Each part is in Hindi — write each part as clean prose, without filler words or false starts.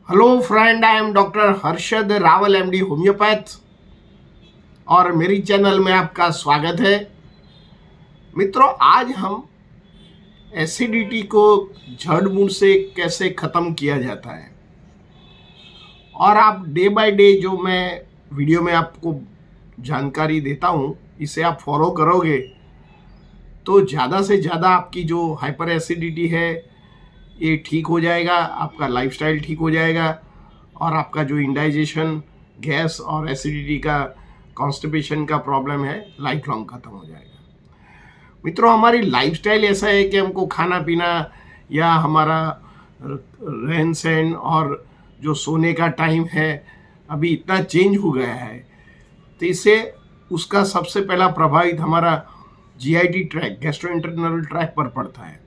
Hello friend, I am doctor Harshad Rawal MD homeopath और मेरी चैनल में आपका स्वागत है। मित्रों, आज हम एसिडिटी को जड़ मूल से कैसे ख़त्म किया जाता है और आप डे बाय डे जो मैं वीडियो में आपको जानकारी देता हूँ, इसे आप फॉलो करोगे तो ज़्यादा से ज़्यादा आपकी जो हाइपर एसिडिटी है ये ठीक हो जाएगा, आपका लाइफस्टाइल ठीक हो जाएगा और आपका जो इंडाइजेशन, गैस और एसिडिटी का, कॉन्स्टिपेशन का प्रॉब्लम है, लाइफ लॉन्ग खत्म हो जाएगा। मित्रों, हमारी लाइफस्टाइल ऐसा है कि हमको खाना पीना या हमारा रहन सहन और जो सोने का टाइम है अभी इतना चेंज हो गया है, तो इससे उसका सबसे पहला प्रभावित हमारा जीआईटी ट्रैक, गैस्ट्रोइंटेस्टाइनल ट्रैक पर पड़ता है।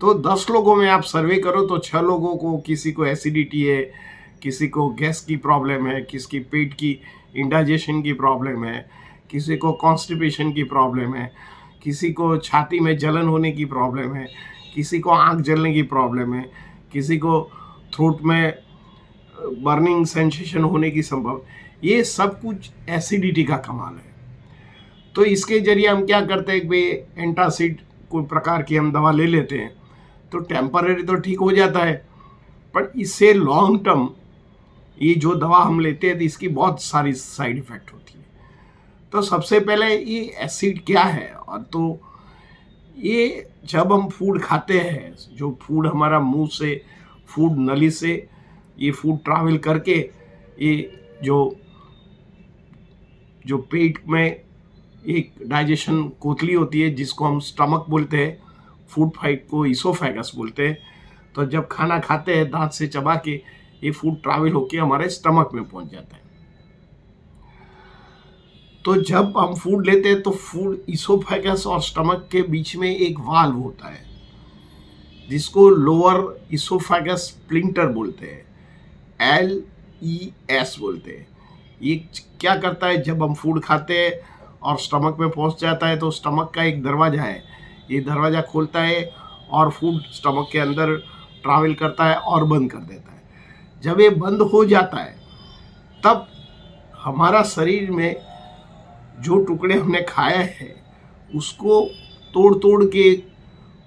तो 10 लोगों में आप सर्वे करो तो 6 लोगों को किसी को एसिडिटी है, किसी को गैस की प्रॉब्लम है, किसी की पेट की इंडाइजेशन की प्रॉब्लम है, किसी को कॉन्स्टिपेशन की प्रॉब्लम है, किसी को छाती में जलन होने की प्रॉब्लम है, किसी को आँख जलने की प्रॉब्लम है, किसी को थ्रोट में बर्निंग सेंसेशन होने की संभव। ये सब कुछ एसिडिटी का कमाल है। तो इसके जरिए हम क्या करते हैं कि भाई एंटासिड कोई प्रकार की हम दवा ले लेते हैं तो टेम्पररी तो ठीक हो जाता है, पर इससे लॉन्ग टर्म ये जो दवा हम लेते हैं तो इसकी बहुत सारी साइड इफ़ेक्ट होती है। तो सबसे पहले ये एसिड क्या है, और तो ये जब हम फूड खाते हैं, जो फूड हमारा मुंह से, फूड नली से ये फूड ट्रैवल करके ये जो पेट में एक डाइजेशन कोतली होती है जिसको हम स्टमक बोलते हैं, फूड फाइट को इसोफेगस बोलते हैं। तो जब खाना खाते हैं दांत से चबा के ये फूड ट्रैवल होके हमारे स्टमक में पहुंच जाता है। तो जब हम फूड लेते हैं तो फूड इसोफेगस और स्टमक के बीच में एक वाल्व होता है जिसको लोअर इसोफेगस स्प्लिंटर बोलते हैं, LES बोलते हैं। ये क्या करता है, जब हम फूड खाते हैं और स्टमक में पहुंच जाता है तो स्टमक का एक दरवाज़ा है, ये दरवाज़ा खोलता है और फूड स्टमक के अंदर ट्रैवल करता है और बंद कर देता है। जब ये बंद हो जाता है तब हमारा शरीर में जो टुकड़े हमने खाए हैं उसको तोड़ तोड़ के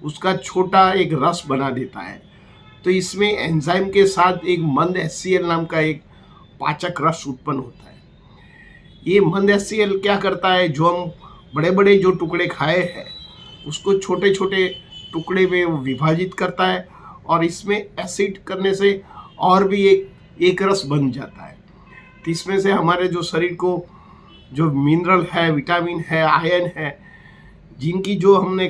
उसका छोटा एक रस बना देता है। तो इसमें एंजाइम के साथ एक मंद HCl नाम का एक पाचक रस उत्पन्न होता है। ये मंद HCl क्या करता है, जो हम बड़े बड़े जो टुकड़े खाए हैं उसको छोटे छोटे टुकड़े में विभाजित करता है और इसमें एसिड करने से और भी एक रस बन जाता है। तो इसमें से हमारे जो शरीर को जो मिनरल है, विटामिन है, आयरन है, जिनकी जो हमने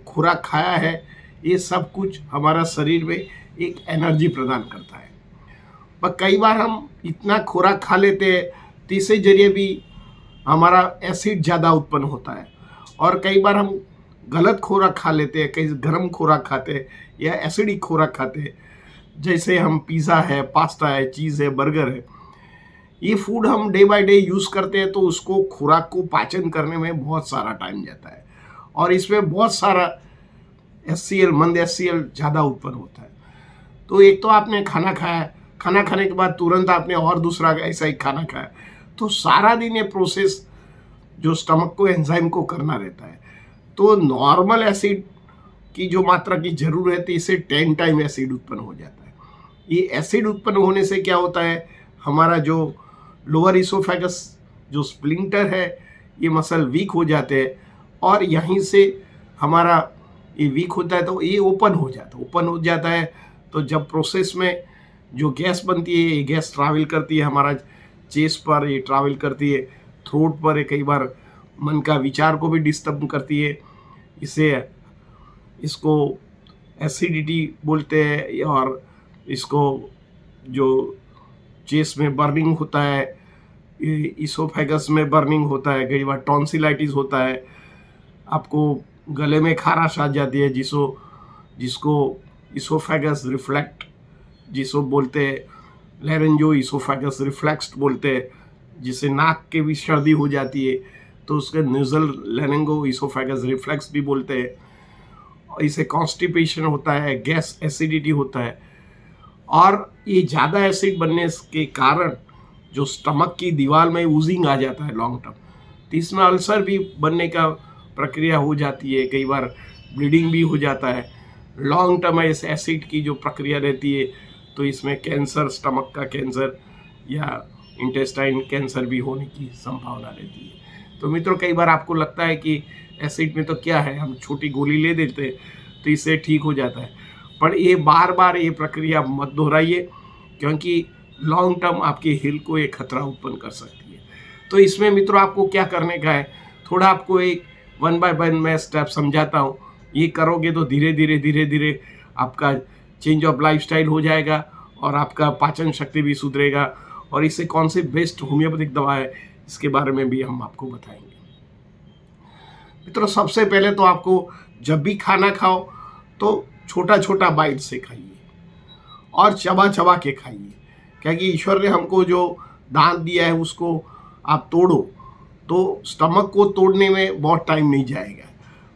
खुराक खाया है, ये सब कुछ हमारा शरीर में एक एनर्जी प्रदान करता है। पर कई बार हम इतना खुराक खा लेते हैं तो इसके जरिए भी हमारा एसिड ज़्यादा उत्पन्न होता है। और कई बार हम गलत खुराक खा लेते हैं, कई गर्म खुराक खाते हैं या एसिडिक खुराक खाते हैं, जैसे हम पिज़्ज़ा है, पास्ता है, चीज़ है, बर्गर है। ये फूड हम डे बाय डे यूज़ करते हैं तो उसको खुराक को पाचन करने में बहुत सारा टाइम जाता है और इसमें बहुत सारा HCl, मंद HCl ज़्यादा उत्पन्न होता है। तो एक तो आपने खाना खाया, खाना खाने के बाद तुरंत आपने और दूसरा ऐसा ही खाना खाया, तो सारा दिन ये प्रोसेस जो स्टमक को, एंजाइम को करना रहता है। तो नॉर्मल एसिड की जो मात्रा की जरूरत है इससे 10 टाइम एसिड उत्पन्न हो जाता है। ये एसिड उत्पन्न होने से क्या होता है, हमारा जो लोअर इसोफेगस जो स्प्लिंटर है ये मसल वीक हो जाते हैं और यहीं से हमारा ये वीक होता है तो ये ओपन हो जाता है। तो जब प्रोसेस में जो गैस बनती है, ये गैस ट्रैवल करती है हमारा चेस्ट पर, ये ट्रैवल करती है थ्रोट पर, ये कई बार मन का विचार को भी डिस्टर्ब करती है। इसको एसिडिटी बोलते हैं और इसको जो चेस्ट में बर्निंग होता है, इसोफेगस में बर्निंग होता है, कई बार टॉन्सिलाइटिस होता है, आपको गले में खाराश आ जाती है जिसको इसोफेगस रिफ्लेक्ट जिसको बोलते हैं, लेरेंजो इसोफेगस रिफ्लेक्स बोलते हैं, जिसे नाक के भी सर्दी हो जाती है तो उसके नेज़ल लेरेंगो इसोफेगस रिफ्लेक्स भी बोलते हैं। इसे कॉन्स्टिपेशन होता है, गैस एसिडिटी होता है और ये ज़्यादा एसिड बनने के कारण जो स्टमक की दीवार में ऊजिंग आ जाता है लॉन्ग टर्म, तो इसमें अल्सर भी बनने का प्रक्रिया हो जाती है, कई बार ब्लीडिंग भी हो जाता है। लॉन्ग टर्म इस एसिड की जो प्रक्रिया रहती है तो इसमें कैंसर, स्टमक का कैंसर या इंटेस्टाइन कैंसर भी होने की संभावना रहती है। तो मित्रों, कई बार आपको लगता है कि एसिड में तो क्या है, हम छोटी गोली ले देते हैं तो इससे ठीक हो जाता है, पर ये बार बार ये प्रक्रिया मत दोहराइए, क्योंकि लॉन्ग टर्म आपकी हेल्थ को एक खतरा उत्पन्न कर सकती है। तो इसमें मित्रों आपको क्या करने का है, थोड़ा आपको एक 1 बाय 1 मैं स्टेप समझाता हूँ। ये करोगे तो धीरे धीरे आपका चेंज ऑफ लाइफस्टाइल हो जाएगा और आपका पाचन शक्ति भी सुधरेगा, और इससे कौन सी बेस्ट होम्योपैथिक दवा है इसके बारे में भी हम आपको बताएंगे। मित्रों, सबसे पहले तो आपको जब भी खाना खाओ तो छोटा छोटा बाइट से खाइए और चबा चबा के खाइए, क्योंकि ईश्वर ने हमको जो दांत दिया है उसको आप तोड़ो तो स्टमक को तोड़ने में बहुत टाइम नहीं जाएगा,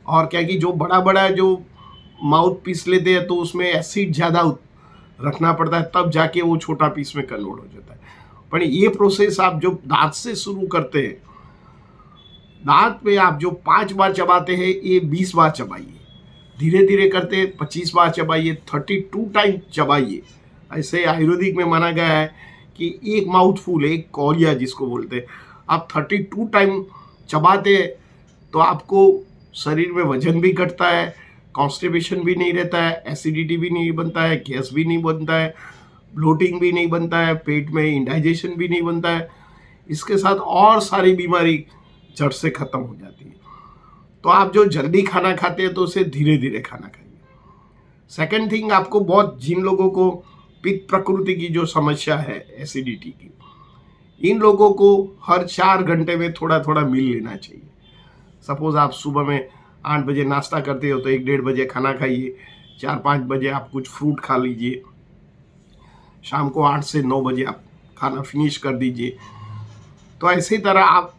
और क्योंकि जो बड़ा बड़ा जो माउथ पीस लेते हैं तो उसमें एसिड ज़्यादा रखना पड़ता है, तब जाके वो छोटा पीस में कन्वर्ट हो जाता है। पर ये प्रोसेस आप जो दांत से शुरू करते हैं, दांत में आप जो 5 बार चबाते हैं ये 20 बार चबाइए, धीरे धीरे करते 25 बार चबाइए, 32 टाइम चबाइए। ऐसे आयुर्वेदिक में माना गया है कि एक माउथ फूल, एक कौलिया जिसको बोलते हैं, आप 32 टाइम चबाते हैं तो आपको शरीर में वजन भी घटता है, कॉन्स्टिपेशन भी नहीं रहता है, एसिडिटी भी नहीं बनता है, गैस भी नहीं बनता है, ब्लोटिंग भी नहीं बनता है, पेट में इंडाइजेशन भी नहीं बनता है, इसके साथ और सारी बीमारी जड़ से खत्म हो जाती है। तो आप जो जल्दी खाना खाते हैं तो उसे धीरे धीरे खाना खाइए। सेकंड थिंग, आपको बहुत जिन लोगों को पित्त प्रकृति की जो समस्या है एसिडिटी की, इन लोगों को हर 4 घंटे में थोड़ा थोड़ा मील लेना चाहिए। सपोज आप सुबह में 8 बजे नाश्ता करते हो तो 1-1:30 बजे खाना खाइए, 4-5 बजे आप कुछ फ्रूट खा लीजिए, शाम को 8 से 9 बजे आप खाना फिनिश कर दीजिए। तो ऐसी तरह आप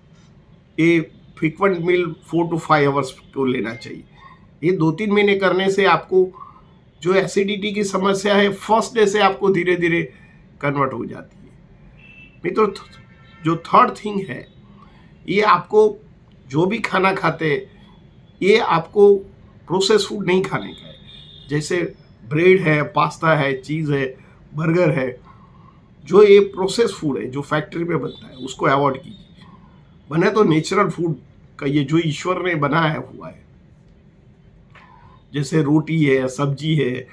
ये फ्रीक्वेंट मील 4 to 5 आवर्स को लेना चाहिए। ये 2-3 महीने करने से आपको जो एसिडिटी की समस्या है फर्स्ट डे से आपको धीरे धीरे कन्वर्ट हो जाती है। मित्रों, जो थर्ड थिंग है, ये आपको जो भी खाना खाते हैं ये आपको प्रोसेस फूड नहीं खाने का है, जैसे ब्रेड है, पास्ता है, चीज़ है, बर्गर है, जो ये प्रोसेस फूड है जो फैक्ट्री में बनता है उसको अवॉइड कीजिए। बने तो नेचुरल फूड का, ये जो ईश्वर ने बनाया हुआ है, जैसे रोटी है, सब्जी है,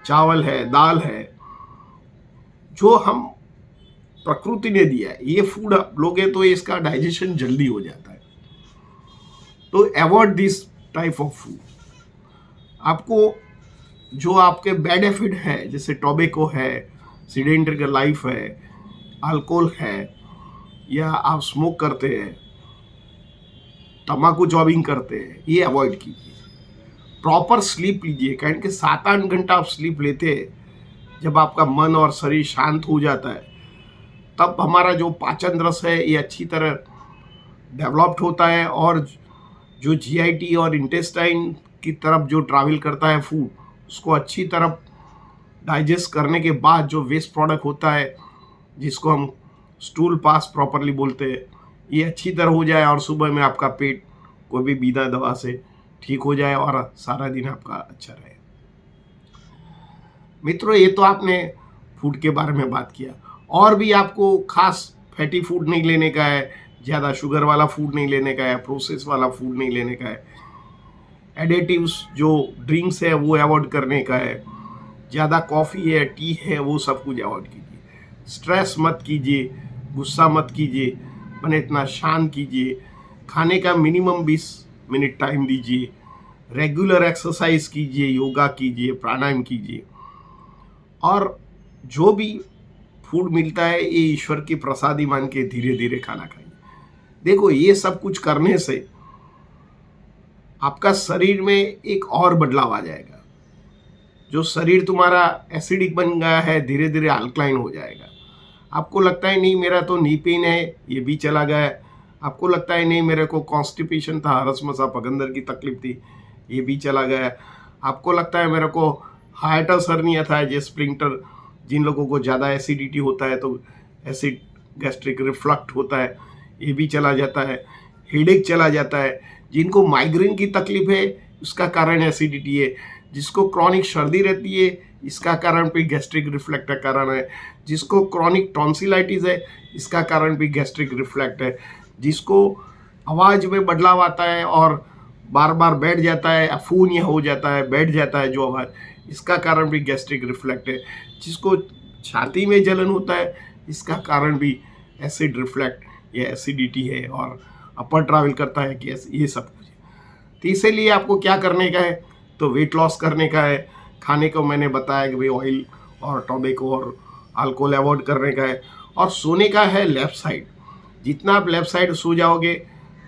चावल है, दाल है, जो हम प्रकृति ने दिया है, ये फूड आप लोगे तो इसका डाइजेशन जल्दी हो जाता है। तो avoid this type of food. आपको जो आपके बैड हैबिट है, जैसे टोबैको है, सीडेंटरी लाइफ है, अल्कोहल है, या आप स्मोक करते हैं, तम्बाकू चॉबिंग करते हैं, ये अवॉइड कीजिए। प्रॉपर स्लीप लीजिए, कारण कि 7-8 घंटा आप स्लीप लेते हैं, जब आपका मन और शरीर शांत हो जाता है तब हमारा जो पाचन रस है ये अच्छी तरह डेवलप्ड होता है, और जो जीआईटी और इंटेस्टाइन की तरफ जो ट्रैवल करता है फूड, उसको अच्छी तरह डाइजेस्ट करने के बाद जो वेस्ट प्रोडक्ट होता है, जिसको हम स्टूल पास प्रॉपरली बोलते हैं, ये अच्छी तरह हो जाए और सुबह में आपका पेट कोई भी बिना दवा से ठीक हो जाए और सारा दिन आपका अच्छा रहे। मित्रों, ये तो आपने फूड के बारे में बात किया, और भी आपको खास फैटी फूड नहीं लेने का है, ज़्यादा शुगर वाला फूड नहीं लेने का है, प्रोसेस वाला फूड नहीं लेने का है, एडिटिव्स जो ड्रिंक्स है वो अवॉइड करने का है, ज़्यादा कॉफ़ी है, टी है, वो सब कुछ अवॉइड कीजिए। स्ट्रेस मत कीजिए, गुस्सा मत कीजिए, मैंने इतना शांत कीजिए, खाने का मिनिमम 20 मिनट टाइम दीजिए, रेगुलर एक्सरसाइज कीजिए, योगा कीजिए, प्राणायाम कीजिए, और जो भी फूड मिलता है ये ईश्वर की प्रसादी मान के धीरे धीरे खाना खाइए। देखो, ये सब कुछ करने से आपका शरीर में एक और बदलाव आ जाएगा। जो शरीर तुम्हारा एसिडिक बन गया है धीरे धीरे अल्कलाइन हो जाएगा। आपको लगता है नहीं मेरा तो नी पेन है, ये भी चला गया है। आपको लगता है नहीं मेरे को कॉन्स्टिपेशन था, हरसमसा पगंदर की तकलीफ थी, ये भी चला गया है। आपको लगता है मेरे को हाइटस हर्निया था, जे स्प्लिंटर जिन लोगों को ज़्यादा एसिडिटी होता है तो एसिड गैस्ट्रिक रिफ्लक्ट होता है, ये भी चला जाता है। हेडेक चला जाता है। जिनको माइग्रेन की तकलीफ है उसका कारण एसिडिटी है। जिसको क्रॉनिक सर्दी रहती है इसका कारण भी गैस्ट्रिक रिफ्लक्ट का कारण है। जिसको क्रॉनिक टॉन्सिलाइटिस है इसका कारण भी गैस्ट्रिक रिफ्लक्ट है। जिसको आवाज़ में बदलाव आता है और बार बार बैठ जाता है, अफूनिया हो जाता है, बैठ जाता है जो आवाज़, इसका कारण भी गैस्ट्रिक रिफ्लक्ट है। जिसको छाती में जलन होता है इसका कारण भी एसिड रिफ्लक्ट या एसिडिटी है और अपर ट्रैवल करता है गैस, ये सब कुछ है। तो इसीलिए आपको क्या करने का है, तो वेट लॉस करने का है। खाने को मैंने बताया कि भाई ऑयल और टोबैको और अल्कोहल अवॉइड करने का है। और सोने का है लेफ़्ट साइड। जितना आप लेफ़्ट साइड सो जाओगे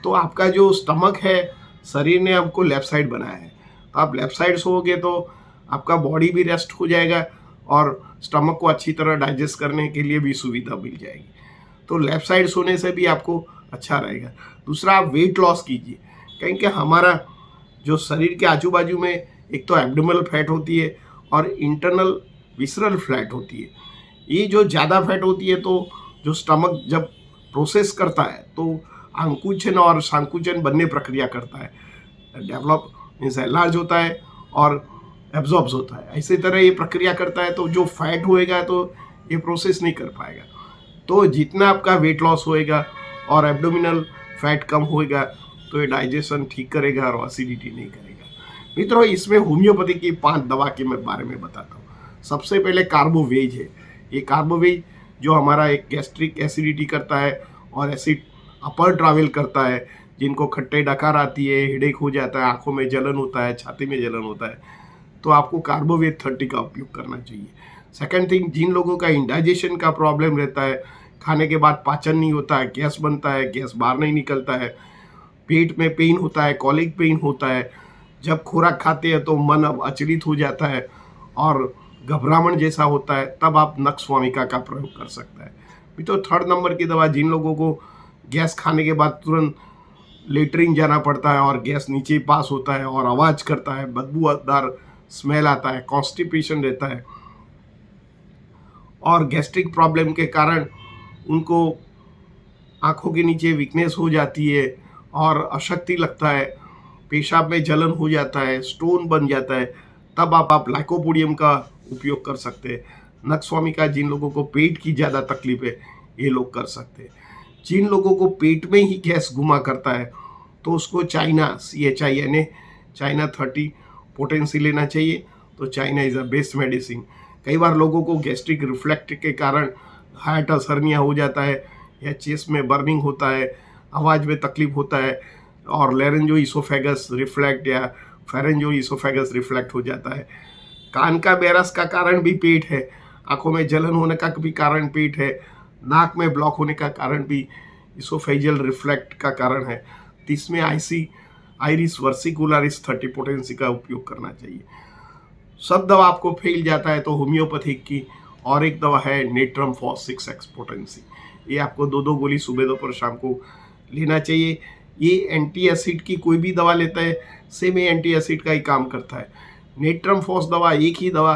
तो आपका जो स्टमक है, शरीर ने आपको लेफ़्ट साइड बनाया है, तो आप लेफ़्ट साइड सोओगे तो आपका बॉडी भी रेस्ट हो जाएगा और स्टमक को अच्छी तरह डाइजेस्ट करने के लिए भी सुविधा मिल जाएगी। तो लेफ़्ट साइड सोने से भी आपको अच्छा रहेगा। दूसरा, आप वेट लॉस कीजिए, क्योंकि हमारा जो शरीर के आजू बाजू में एक तो एब्डोमिनल फैट होती है और इंटरनल विसरल फैट होती है। ये जो ज़्यादा फैट होती है तो जो स्टमक जब प्रोसेस करता है तो अंकुचन और संकुचन बनने प्रक्रिया करता है, डेवलप मीन्स एनलार्ज होता है और एब्जॉर्ब्स होता है। इसी तरह ये प्रक्रिया करता है, तो जो फैट होएगा तो ये प्रोसेस नहीं कर पाएगा। तो जितना आपका वेट लॉस होएगा और एब्डोमिनल फैट कम होएगा तो ये डाइजेशन ठीक करेगा और एसिडिटी नहीं करेगा। मित्रों, इसमें होम्योपैथी की 5 दवा के मैं बारे में बताता हूँ। सबसे पहले कार्बोवेज है। ये कार्बोवेज जो हमारा एक गैस्ट्रिक एसिडिटी करता है और एसिड अपर ट्रैवल करता है, जिनको खट्टे डकार आती है, हेडेक हो जाता है, आंखों में जलन होता है, छाती में जलन होता है, तो आपको कार्बोवेज 30 का उपयोग करना चाहिए। सेकंड थिंग, जिन लोगों का इंडाइजेशन का प्रॉब्लम रहता है, खाने के बाद पाचन नहीं होता है, गैस बनता है, गैस बाहर नहीं निकलता है, पेट में पेन होता है, कॉलिक पेन होता है, जब खुराक खाते हैं तो मन अब अचलित हो जाता है और घबराहट जैसा होता है, तब आप नक्सवामिका का प्रयोग कर सकते हैं। तो 3rd नंबर की दवा, जिन लोगों को गैस खाने के बाद तुरंत लेटरिन जाना पड़ता है और गैस नीचे पास होता है और आवाज़ करता है, बदबूदार स्मेल आता है, कॉन्स्टिपेशन रहता है और गैस्ट्रिक प्रॉब्लम के कारण उनको आँखों के नीचे वीकनेस हो जाती है और अशक्ति लगता है, पेशाब में जलन हो जाता है, स्टोन बन जाता है, तब आप लाइकोपोडियम का उपयोग कर सकते हैं। नक्सवामिका, जिन लोगों को पेट की ज़्यादा तकलीफ है ये लोग कर सकते हैं। जिन लोगों को पेट में ही गैस घुमा करता है तो उसको चाइना CHINA चाइना 30 पोटेंसी लेना चाहिए। तो China is a best medicine. कई बार लोगों को गैस्ट्रिक रिफ्लक्ट के कारण हाइटस हर्निया हो जाता है या चेस्ट में बर्निंग होता है, आवाज़ में तकलीफ होता है और लेरेंजो इसोफेगस रिफ्लक्ट या फेरेंजो इसोफेगस रिफ्लक्ट हो जाता है। कान का बेरस का कारण भी पेट है, आंखों में जलन होने का भी कारण पेट है, नाक में ब्लॉक होने का कारण भी इसोफेजियल रिफ्लक्ट का कारण है। तो इसमें आइरिस वर्सिकुलरिस 30 पोटेंसी का उपयोग करना चाहिए। सब दवा आपको फेल जाता है तो होम्योपैथिक की और एक दवा है नेट्रम फॉस 6x पोटेंसी। ये आपको 2 गोली सुबह दोपहर शाम को लेना चाहिए। ये एंटी एसिड की कोई भी दवा लेता है सेम ये एंटी एसिड का ही काम करता है। नेट्रम फॉस दवा एक ही दवा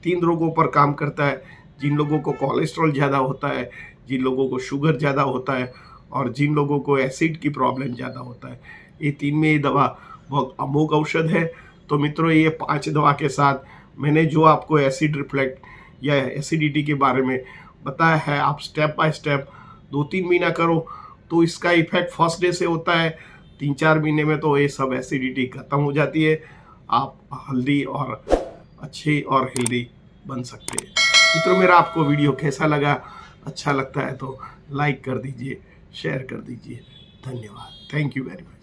3 रोगों पर काम करता है। जिन लोगों को कोलेस्ट्रॉल ज़्यादा होता है, जिन लोगों को शुगर ज़्यादा होता है और जिन लोगों को एसिड की प्रॉब्लम ज़्यादा होता है, ये 3 में ये दवा बहुत अमोघ औषध है। तो मित्रों, ये 5 दवा के साथ मैंने जो आपको एसिड रिफ्लक्ट या एसिडिटी के बारे में बताया है, आप स्टेप बाय स्टेप 2-3 महीना करो तो इसका इफेक्ट फर्स्ट डे से होता है। 3-4 महीने में तो ये सब एसिडिटी खत्म हो जाती है। आप हेल्दी और अच्छे और हेल्दी बन सकते हैं। मित्रों, मेरा आपको वीडियो कैसा लगा? अच्छा लगता है तो लाइक कर दीजिए, शेयर कर दीजिए। धन्यवाद। Thank you very much.